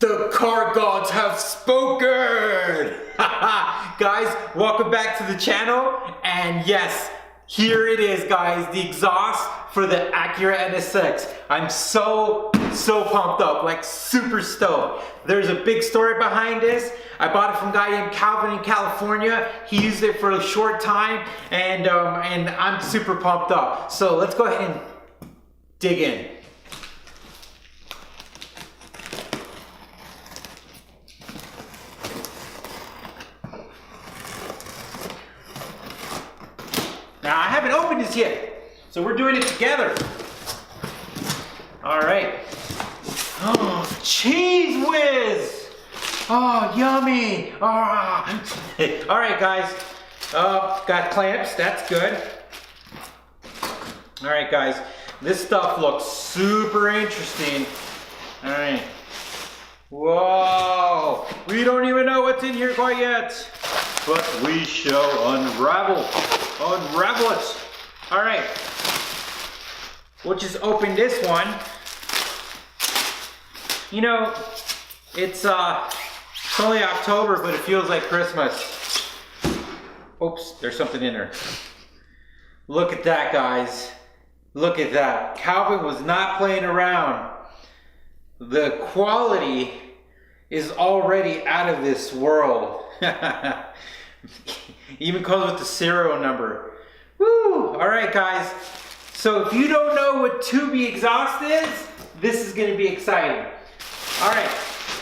The car gods have spoken! Guys, welcome back to the channel. And yes, here it is, guys, the exhaust for the Acura NSX. I'm so pumped up, like super stoked. There's a big story behind this. I bought it from a guy named Calvin in California. He used it for a short time, and I'm super pumped up. So let's go ahead and dig in. Now, I haven't opened this yet, so we're doing it together. All right. Oh, cheese whiz! Oh, yummy! Oh. All right, guys. Got clamps, that's good. All right, guys. This stuff looks super interesting. All right. Whoa! We don't even know what's in here quite yet, but we shall unravel it. All right, we'll just open this one. You know, it's only October, but it feels like Christmas. Oops, there's something in there. Look at that, guys. Look at that. Calvin was not playing around. The quality is already out of this world. Even comes with the serial number. Woo! All right, guys. So if you don't know what Tubi exhaust is, this is going to be exciting. All right.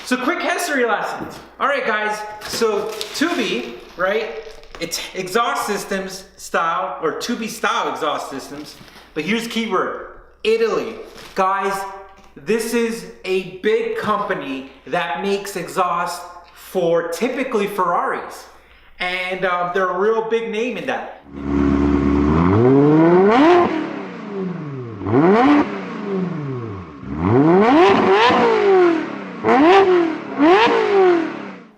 So quick history lesson. All right, guys. So Tubi, right? It's exhaust systems style, or Tubi style exhaust systems. But here's the keyword: Italy, guys. This is a big company that makes exhaust for typically Ferraris. And they're a real big name in that.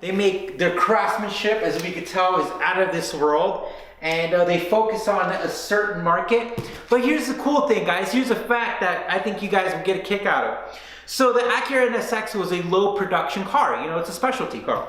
They make their craftsmanship, as we could tell, is out of this world. And they focus on a certain market. But here's the cool thing, guys. Here's a fact that I think you guys will get a kick out of. So the Acura NSX was a low production car. You know, it's a specialty car.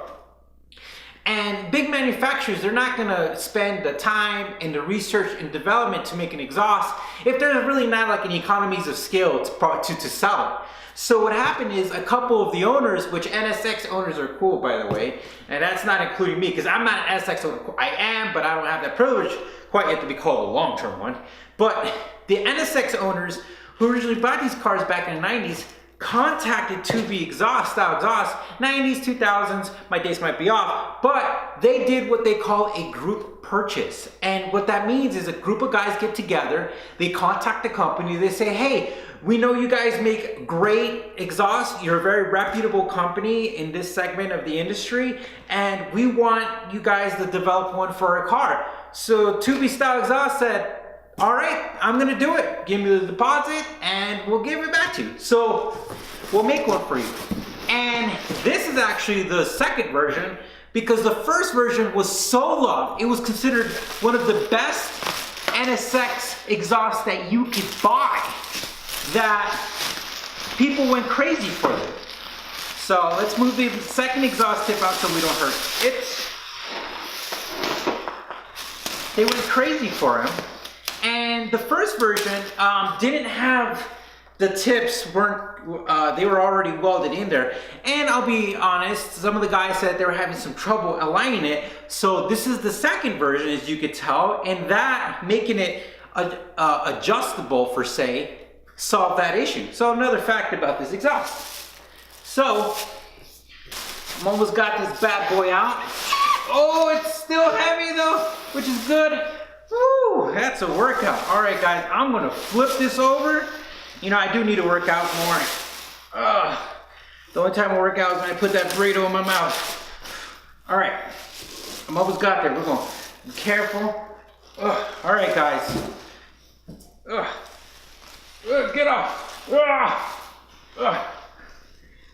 And big manufacturers, they're not gonna spend the time and the research and development to make an exhaust if there's really not like an economies of scale to sell it. So what happened is a couple of the owners, which NSX owners are cool, by the way, and that's not including me, because I'm not an NSX owner. I am, but I don't have that privilege quite yet to be called a long-term one. But the NSX owners who originally bought these cars back in the 90s contacted Tubi exhaust, style exhaust, 90s, 2000s, my dates might be off, but they did what they call a group purchase. And what that means is a group of guys get together, they contact the company, they say, hey, we know you guys make great exhaust, you're a very reputable company in this segment of the industry, and we want you guys to develop one for our car. So Tubi Style Exhaust said, all right, I'm gonna do it. Give me the deposit and we'll give it back to you. So we'll make one for you. And this is actually the second version, because the first version was so loved. It was considered one of the best NSX exhausts that you could buy, that people went crazy for them. So let's move the second exhaust tip out so we don't hurt it. They went crazy for him. And the first version didn't have the tips, they were already welded in there. And I'll be honest, some of the guys said they were having some trouble aligning it. So this is the second version, as you could tell, and that making it adjustable for say solved that issue. So another fact about this exhaust. So I'm almost got this bad boy out. Oh, it's still heavy though, which is good. Woo, that's a workout. All right, guys, I'm gonna flip this over. You know, I do need to work out more. The only time I work out is when I put that burrito in my mouth. All right, I'm almost got there. We're gonna be careful. All right, guys. Get off.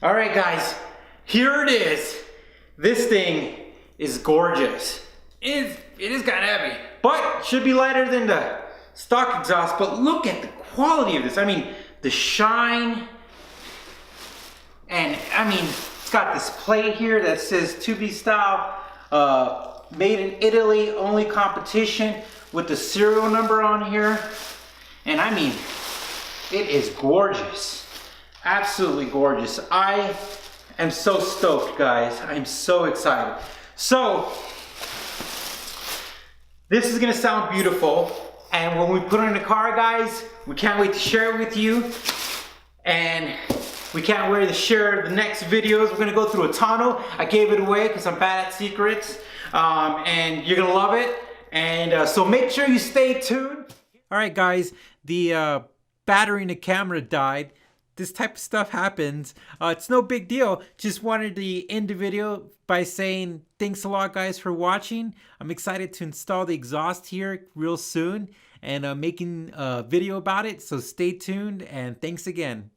All right, guys, here it is. This thing is gorgeous. It is kind of heavy, but should be lighter than the stock exhaust. But look at the quality of this. I mean, the shine, and I mean, It's got this plate here that says Tubi Style, made in Italy, only competition, with the serial number on here. And I mean, it is gorgeous. Absolutely gorgeous. I am so stoked, guys. I'm so excited. So, this is gonna sound beautiful. And when we put it in the car, guys, we can't wait to share it with you. And we can't wait to share the next videos. We're gonna go through a tonneau. I gave it away because I'm bad at secrets. And you're gonna love it. And so make sure you stay tuned. All right, guys, the battery in the camera died. This type of stuff happens. It's no big deal. Just wanted to end the video by saying thanks a lot, guys, for watching. I'm excited to install the exhaust here real soon and making a video about it. So stay tuned and thanks again.